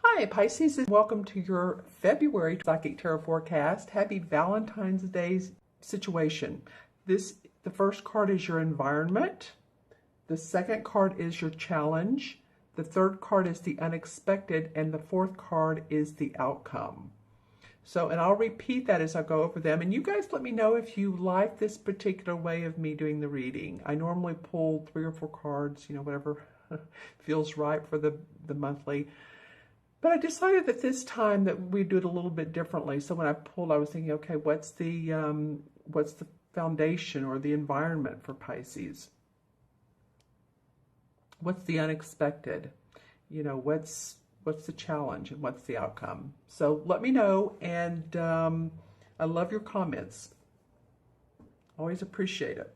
Hi Pisces, and welcome to your February Psychic Tarot forecast. Happy Valentine's Day situation. The first card is your environment. The second card is your challenge. The third card is the unexpected, and the fourth card is the outcome. And I'll repeat that as I go over them. And you guys let me know if you like this particular way of me doing the reading. I normally pull 3 or 4 cards, whatever feels right for the monthly. But I decided that this time that we'd do it a little bit differently. So when I pulled, I was thinking, okay, what's the foundation or the environment for Pisces? What's the unexpected? What's the challenge and what's the outcome? So let me know, and I love your comments. Always appreciate it.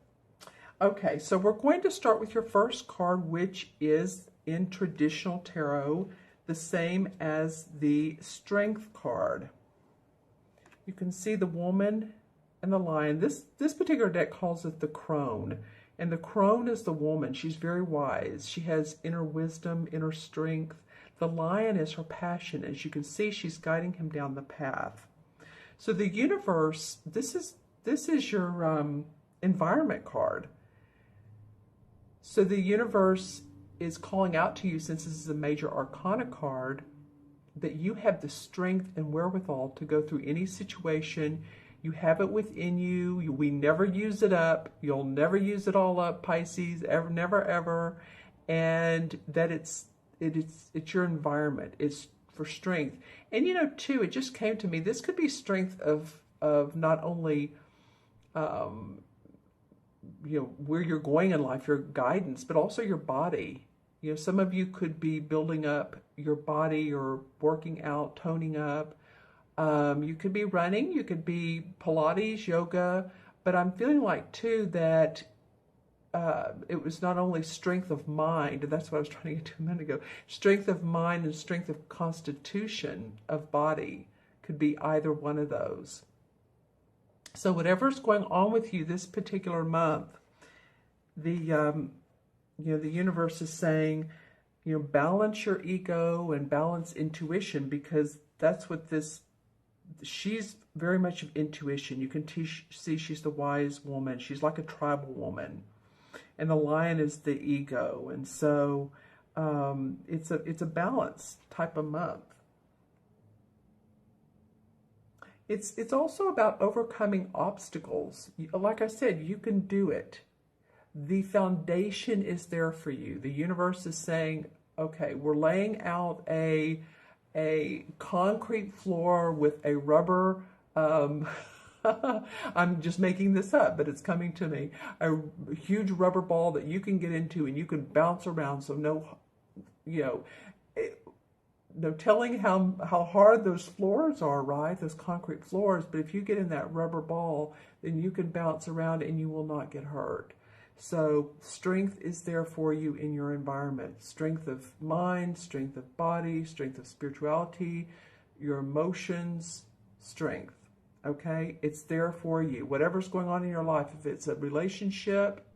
Okay, so we're going to start with your first card, which is in traditional tarot the same as the Strength card. You can see the woman and the lion. This particular deck calls it the crone. And the crone is the woman. She's very wise. She has inner wisdom, inner strength. The lion is her passion. As you can see, she's guiding him down the path. So the universe, this is your environment card. So the universe is calling out to you, since this is a major arcana card, that you have the strength and wherewithal to go through any situation. You have it within you. We never use it up. You'll never use it all up, Pisces, ever, never, ever. And that it's your environment. It's for strength. And too, it just came to me, this could be strength of not only where you're going in life, your guidance, but also your body. Some of you could be building up your body or working out, toning up. You could be running, you could be Pilates, yoga, but I'm feeling like too that it was not only strength of mind, and that's what I was trying to get to a minute ago, strength of mind and strength of constitution of body could be either one of those. So whatever's going on with you this particular month, the universe is saying, balance your ego and balance intuition, because that's what she's very much of intuition. You can see she's the wise woman. She's like a tribal woman. And the lion is the ego. And so it's a balance type of month. It's also about overcoming obstacles. Like I said, you can do it. The foundation is there for you. The universe is saying, okay, we're laying out a concrete floor with a rubber, I'm just making this up, but it's coming to me, a huge rubber ball that you can get into and you can bounce around. So no telling how hard those floors are, right? Those concrete floors. But if you get in that rubber ball, then you can bounce around and you will not get hurt. So strength is there for you in your environment. Strength of mind, strength of body, strength of spirituality, your emotions, strength. Okay? It's there for you. Whatever's going on in your life, if it's a relationship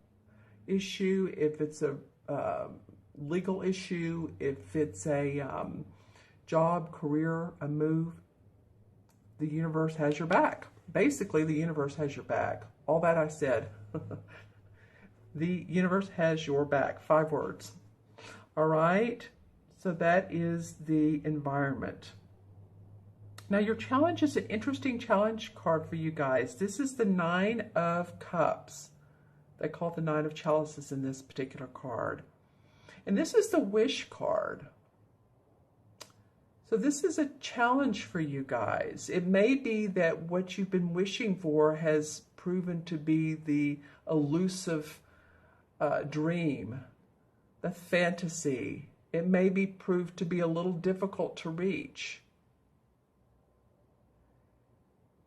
issue, if it's a legal issue, if it's a job, career, a move, the universe has your back. Basically, the universe has your back. All that I said. The universe has your back. 5 words. All right? So that is the environment. Now, your challenge is an interesting challenge card for you guys. This is the 9 of Cups. They call it the 9 of Chalices in this particular card. And this is the wish card. So this is a challenge for you guys. It may be that what you've been wishing for has proven to be the elusive dream, the fantasy. It may be proved to be a little difficult to reach.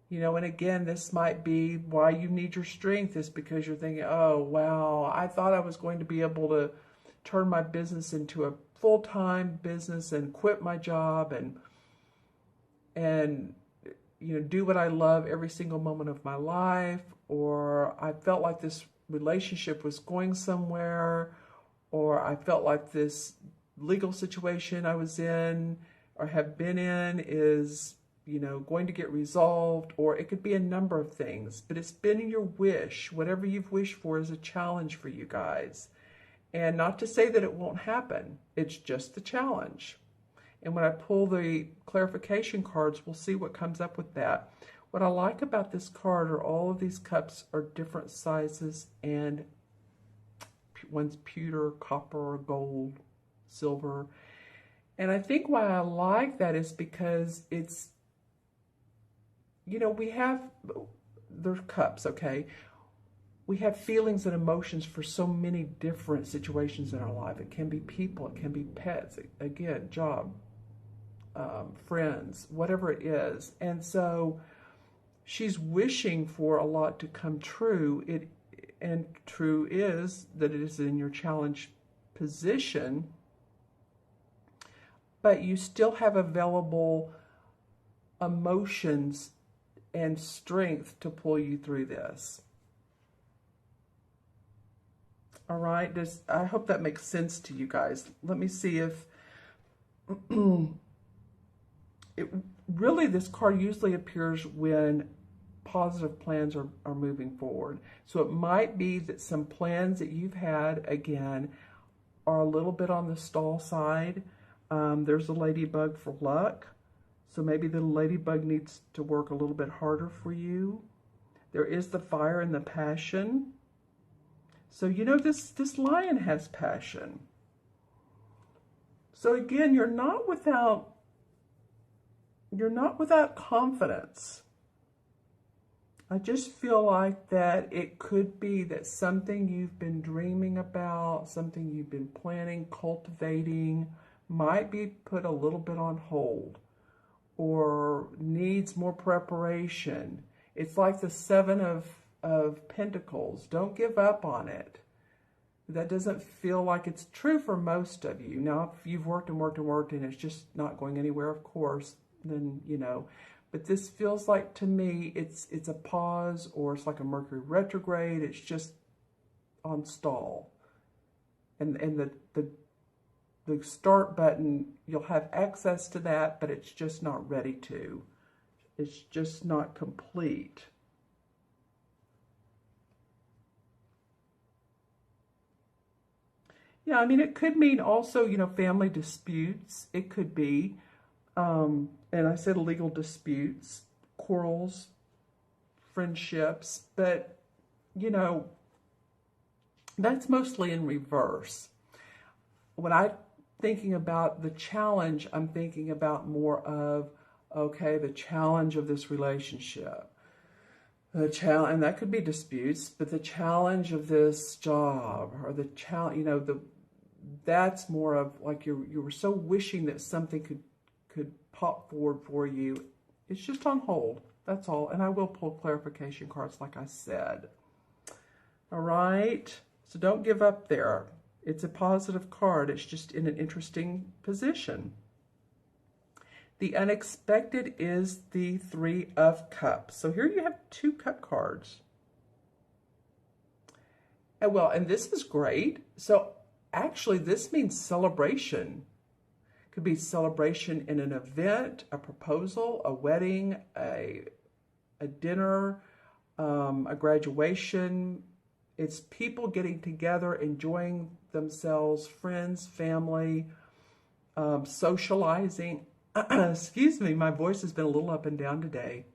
And again, this might be why you need your strength, is because you're thinking, oh, wow, I thought I was going to be able to turn my business into a full-time business and quit my job and do what I love every single moment of my life, or I felt like this relationship was going somewhere, or I felt like this legal situation I was in or have been in is, you know, going to get resolved, or it could be a number of things, but it's been your wish. Whatever you've wished for is a challenge for you guys. And not to say that it won't happen, it's just the challenge. And when I pull the clarification cards, we'll see what comes up with that. What I like about this card are all of these cups are different sizes, and one's pewter, copper, gold, silver. And I think why I like that is because it's, you know, we have, they're cups, okay? We have feelings and emotions for so many different situations in our life. It can be people, it can be pets, again, job, friends, whatever it is. And so she's wishing for a lot to come true. And true is that it is in your challenge position, but you still have available emotions and strength to pull you through this. All right, I hope that makes sense to you guys. Let me see if really this card usually appears when positive plans are moving forward. So it might be that some plans that you've had, again, are a little bit on the stall side. There's a ladybug for luck. So maybe the ladybug needs to work a little bit harder for you. There is the fire and the passion. So, you know, this lion has passion. So again, you're not without confidence. I just feel like that it could be that something you've been dreaming about, something you've been planning, cultivating, might be put a little bit on hold or needs more preparation. It's like the Seven of Pentacles. Don't give up on it. That doesn't feel like it's true for most of you. Now, if you've worked and worked and worked and it's just not going anywhere, of course, then, you know. But this feels like, to me, it's a pause, or it's like a Mercury retrograde. It's just on stall. And the start button, you'll have access to that, but it's just not ready to. It's just not complete. Yeah, I mean, it could mean also, you know, family disputes. It could be, and I said legal disputes, quarrels, friendships, but, you know, that's mostly in reverse. When I'm thinking about the challenge, I'm thinking about more of, okay, the challenge of this relationship. And that could be disputes, but the challenge of this job, or the challenge, you know, that's more of like you were so wishing that something could pop forward for you. It's just on hold. That's all. And I will pull clarification cards, like I said. All right. So don't give up there. It's a positive card. It's just in an interesting position. The unexpected is the Three of Cups. So here you have 2 cup cards. And this is great. So actually, this means celebration. Could be celebration in an event, a proposal, a wedding, a dinner, a graduation. It's people getting together, enjoying themselves, friends, family, socializing. Excuse me, my voice has been a little up and down today.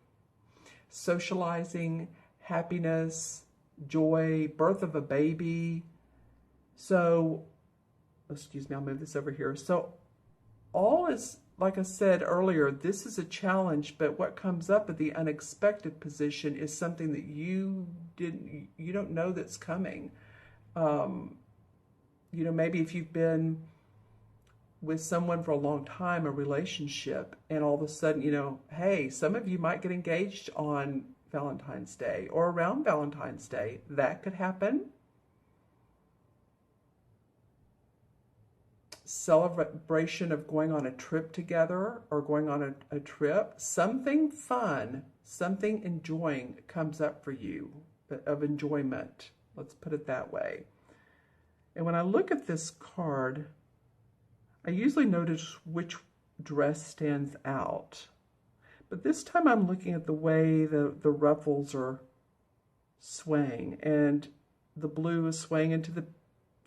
Socializing, happiness, joy, birth of a baby. So, excuse me, I'll move this over here. So all is, like I said earlier, this is a challenge, but what comes up at the unexpected position is something that you don't know that's coming. You know, maybe if you've been with someone for a long time, a relationship, and all of a sudden, you know, hey, some of you might get engaged on Valentine's Day or around Valentine's Day. That could happen. Celebration of going on a trip together, or going on a trip. Something fun, something enjoying comes up for you, of enjoyment. Let's put it that way. And when I look at this card, I usually notice which dress stands out. But this time I'm looking at the way the ruffles are swaying, and the blue is swaying into the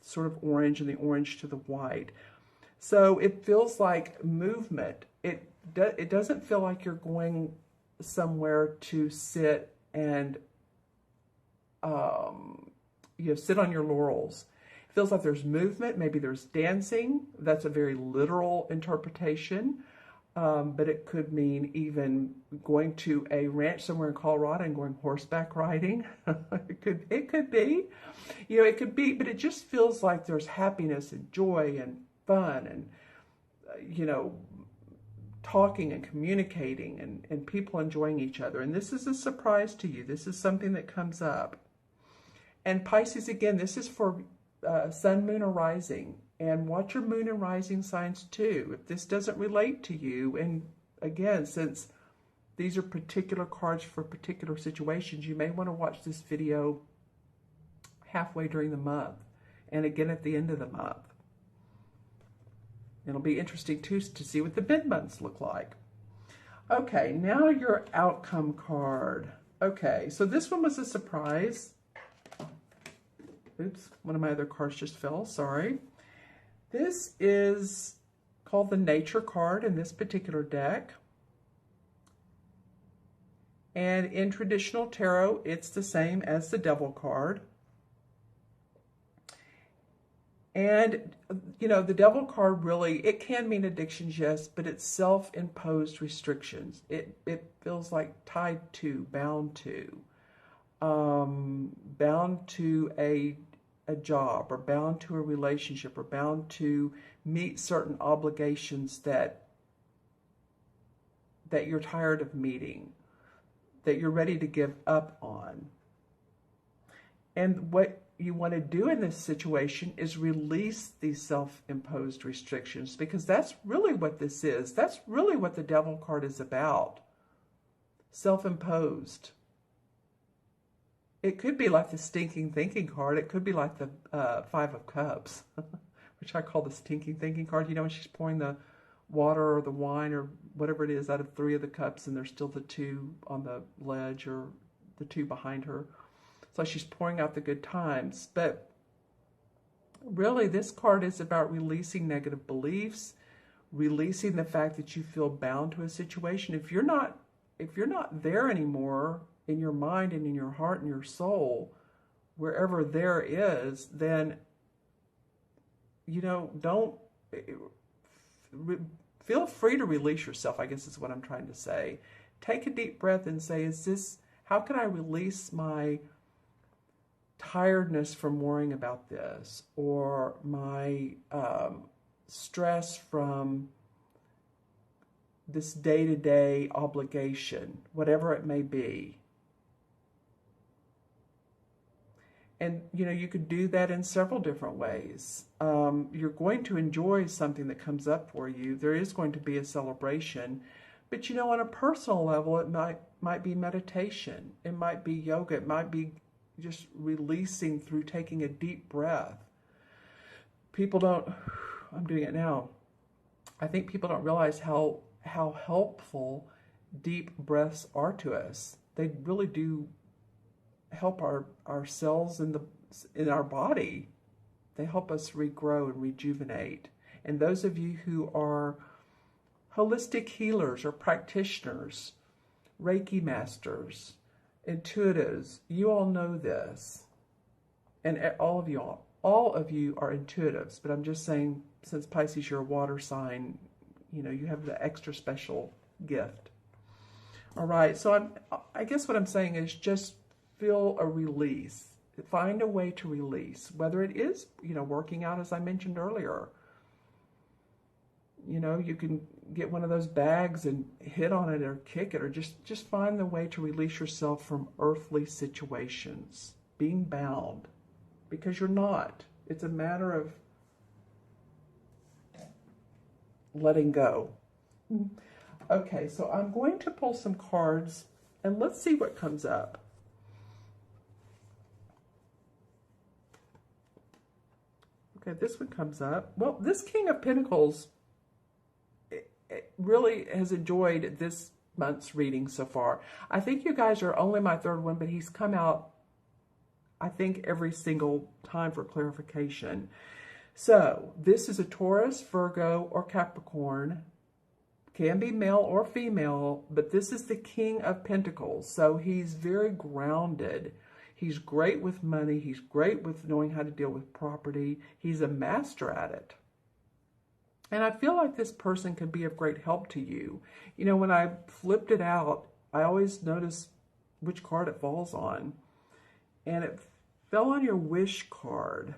sort of orange and the orange to the white. So it feels like movement. It doesn't feel like you're going somewhere to sit and sit on your laurels. It feels like there's movement. Maybe there's dancing. That's a very literal interpretation. But it could mean even going to a ranch somewhere in Colorado and going horseback riding. It could be, it could be, but it just feels like there's happiness and joy and fun and, talking and communicating and people enjoying each other. And this is a surprise to you. This is something that comes up. And Pisces, again, this is for sun, moon, or rising. And watch your moon and rising signs too. If this doesn't relate to you, and again, since these are particular cards for particular situations, you may want to watch this video halfway during the month and again at the end of the month. It'll be interesting too to see what the mid-months look like. Okay, now your outcome card. Okay, so this one was a surprise. Oops, one of my other cards just fell, sorry. This is called the Nature card in this particular deck. And in traditional tarot, it's the same as the Devil card. And, the Devil card really, it can mean addictions, yes, but it's self-imposed restrictions. It feels like tied to, bound to a job, or bound to a relationship, or bound to meet certain obligations that you're tired of meeting, that you're ready to give up on. And what you want to do in this situation is release these self-imposed restrictions, because that's really what this is. That's really what the Devil card is about. Self-imposed. It could be like the stinking thinking card. It could be like the Five of Cups, which I call the stinking thinking card. When she's pouring the water or the wine or whatever it is out of 3 of the cups, and there's still the 2 on the ledge or the 2 behind her. It's like she's pouring out the good times. But really, this card is about releasing negative beliefs, releasing the fact that you feel bound to a situation. If you're not there anymore, in your mind and in your heart and your soul, wherever there is, then, feel free to release yourself, I guess is what I'm trying to say. Take a deep breath and say, how can I release my tiredness from worrying about this, or my stress from this day-to-day obligation, whatever it may be. And, you could do that in several different ways. You're going to enjoy something that comes up for you. There is going to be a celebration. But, on a personal level, it might be meditation. It might be yoga. It might be just releasing through taking a deep breath. I'm doing it now. I think people don't realize how helpful deep breaths are to us. They really do help our cells in our body. They help us regrow and rejuvenate. And those of you who are holistic healers or practitioners, Reiki masters, intuitives, you all know this. And all of you are intuitives, but I'm just saying, since Pisces, you're a water sign, you have the extra special gift. All right, so I guess what I'm saying is just feel a release. Find a way to release, whether it is, working out, as I mentioned earlier. You can get one of those bags and hit on it or kick it, or just find the way to release yourself from earthly situations, being bound, because you're not. It's a matter of letting go. Okay, so I'm going to pull some cards and let's see what comes up. Okay, this one comes up. Well, this King of Pentacles, really has enjoyed this month's reading so far. I think you guys are only my third one, but he's come out, I think, every single time for clarification. So this is a Taurus, Virgo, or Capricorn. Can be male or female, but this is the King of Pentacles. So he's very grounded. He's great with money. He's great with knowing how to deal with property. He's a master at it. And I feel like this person could be of great help to you. You know, when I flipped it out, I always notice which card it falls on. And it fell on your wish card.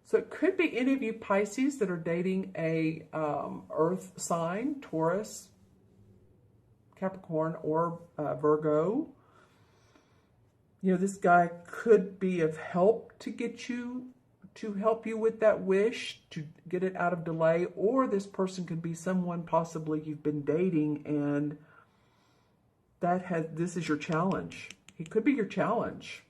So it could be any of you Pisces that are dating a earth sign, Taurus, Capricorn, or Virgo. You know, this guy could be of help to help you with that wish, to get it out of delay, or this person could be someone possibly you've been dating and this is your challenge. He could be your challenge.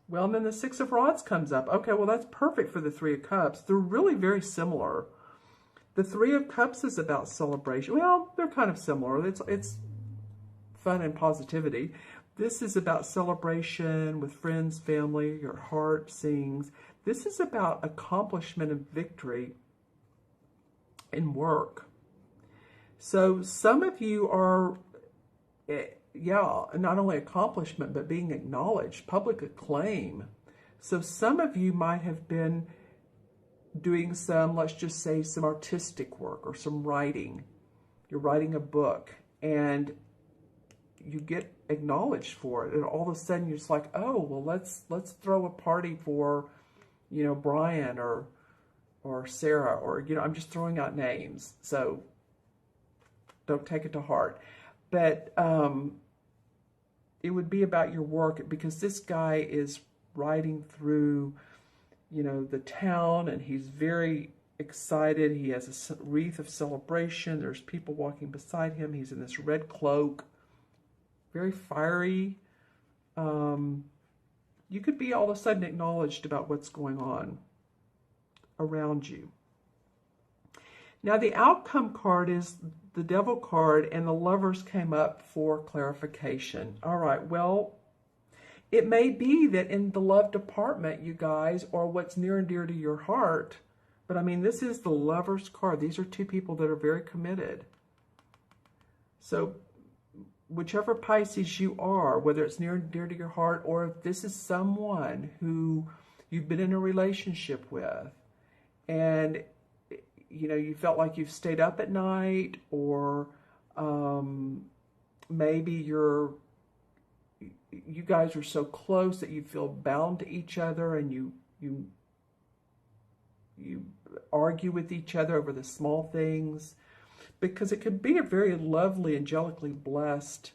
Well, and then the Six of Rods comes up. Okay, well, that's perfect for the Three of Cups. They're really very similar. The Three of Cups is about celebration. Well, they're kind of similar. It's fun and positivity. This is about celebration with friends, family, your heart sings. This is about accomplishment and victory in work. So some of you are, not only accomplishment, but being acknowledged, public acclaim. So some of you might have been doing some, let's just say, some artistic work or some writing. You're writing a book and you get acknowledged for it. And all of a sudden you're just like, oh, well, let's throw a party for, you know, Brian or Sarah, or, you know, I'm just throwing out names. So don't take it to heart. But it would be about your work, because this guy is riding through, you know, the town, and he's very excited. He has a wreath of celebration. There's people walking beside him. He's in this red cloak, very fiery. You could be all of a sudden acknowledged about what's going on around you. Now, the outcome card is the Devil card, and the Lovers came up for clarification. All right, well, it may be that in the love department, you guys, or what's near and dear to your heart, but I mean, this is the Lovers card. These are two people that are very committed. So whichever Pisces you are, whether it's near and dear to your heart, or if this is someone who you've been in a relationship with, and you know, you felt like you've stayed up at night, or maybe you guys are so close that you feel bound to each other, and you argue with each other over the small things, because it could be a very lovely, angelically blessed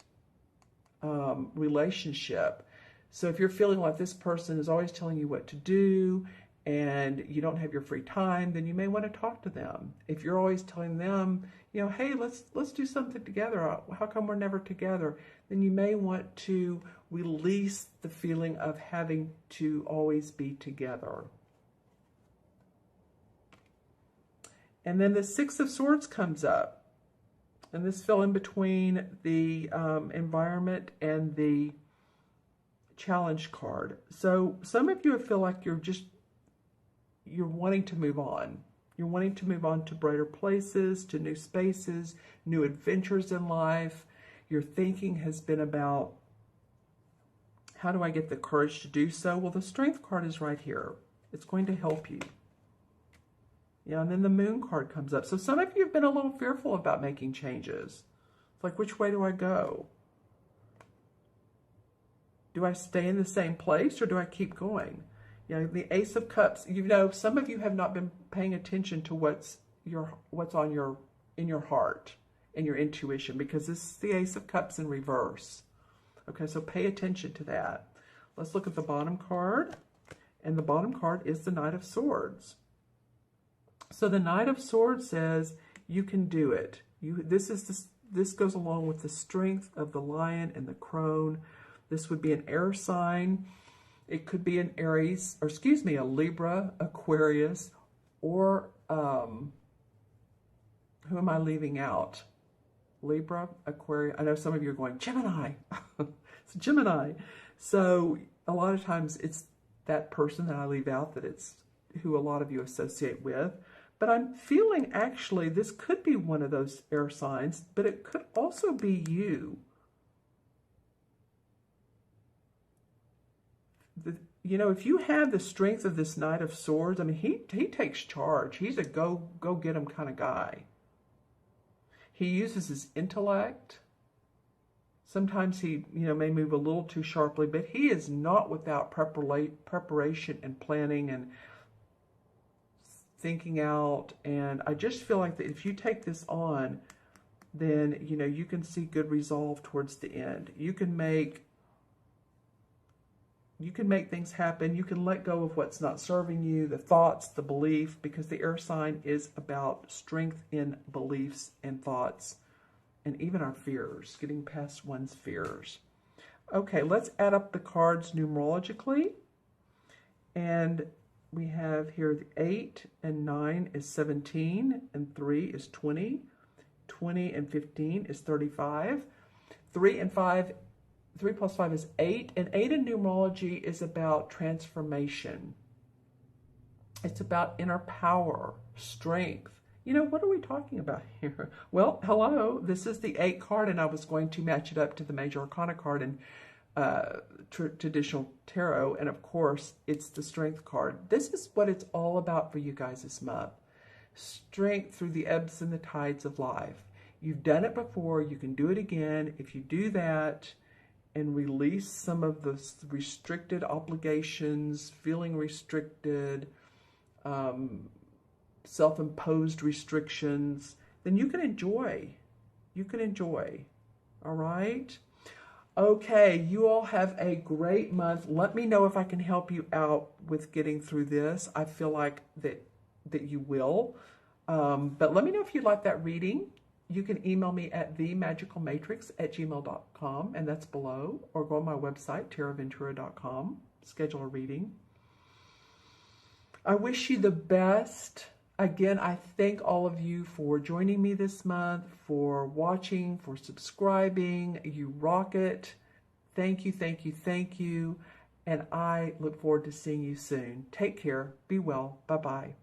relationship. So if you're feeling like this person is always telling you what to do, and you don't have your free time, then you may want to talk to them. If you're always telling them, you know, hey, let's do something together. How come we're never together? Then you may want to release the feeling of having to always be together. And then the Six of Swords comes up. And this fell in between the environment and the challenge card. So some of you feel like you're wanting to move on. You're wanting to move on to brighter places, to new spaces, new adventures in life. Your thinking has been about, how do I get the courage to do so? Well, the Strength card is right here. It's going to help you. Yeah, and then the Moon card comes up. So some of you have been a little fearful about making changes. It's like, which way do I go? Do I stay in the same place, or do I keep going? You know, the Ace of Cups, you know, some of you have not been paying attention to what's in your heart, in your intuition, because this is the Ace of Cups in reverse. Okay, so pay attention to that. Let's look at the bottom card, and the bottom card is the Knight of Swords. So the Knight of Swords says you can do it. This goes along with the strength of the Lion and the Crone. This would be an air sign. It could be an Aries, or excuse me, a Libra, Aquarius, or who am I leaving out? Libra, Aquarius. I know some of you are going, Gemini. It's Gemini. So a lot of times it's that person that I leave out that it's who a lot of you associate with. But I'm feeling actually this could be one of those air signs, but it could also be you. You know, if you have the strength of this Knight of Swords, I mean, he takes charge. He's a go get 'em kind of guy. He uses his intellect. Sometimes he, you know, may move a little too sharply, but he is not without preparation and planning and thinking out. And I just feel like that if you take this on, then, you know, you can see good resolve towards the end. You can make things happen. You can let go of what's not serving you, the thoughts, the belief, because the air sign is about strength in beliefs and thoughts, and even our fears, getting past one's fears. Okay, let's add up the cards numerologically. And we have here the 8 and 9 is 17, and 3 is 20. 20 and 15 is 35. 3 plus 5 is 8, and 8 in numerology is about transformation. It's about inner power, strength. You know, what are we talking about here? Well, hello, this is the 8 card, and I was going to match it up to the Major Arcana card in traditional tarot, and of course, it's the Strength card. This is what it's all about for you guys this month. Strength through the ebbs and the tides of life. You've done it before, you can do it again. If you do that, and release some of the restricted obligations, feeling restricted, self-imposed restrictions, then you can enjoy. You can enjoy. All right? Okay, you all have a great month. Let me know if I can help you out with getting through this. I feel like that you will. But let me know if you'd like that reading. You can email me at themagicalmatrix@gmail.com, and that's below, or go on my website, taraventura.com, schedule a reading. I wish you the best. Again, I thank all of you for joining me this month, for watching, for subscribing. You rock it. Thank you, thank you, thank you. And I look forward to seeing you soon. Take care. Be well. Bye-bye.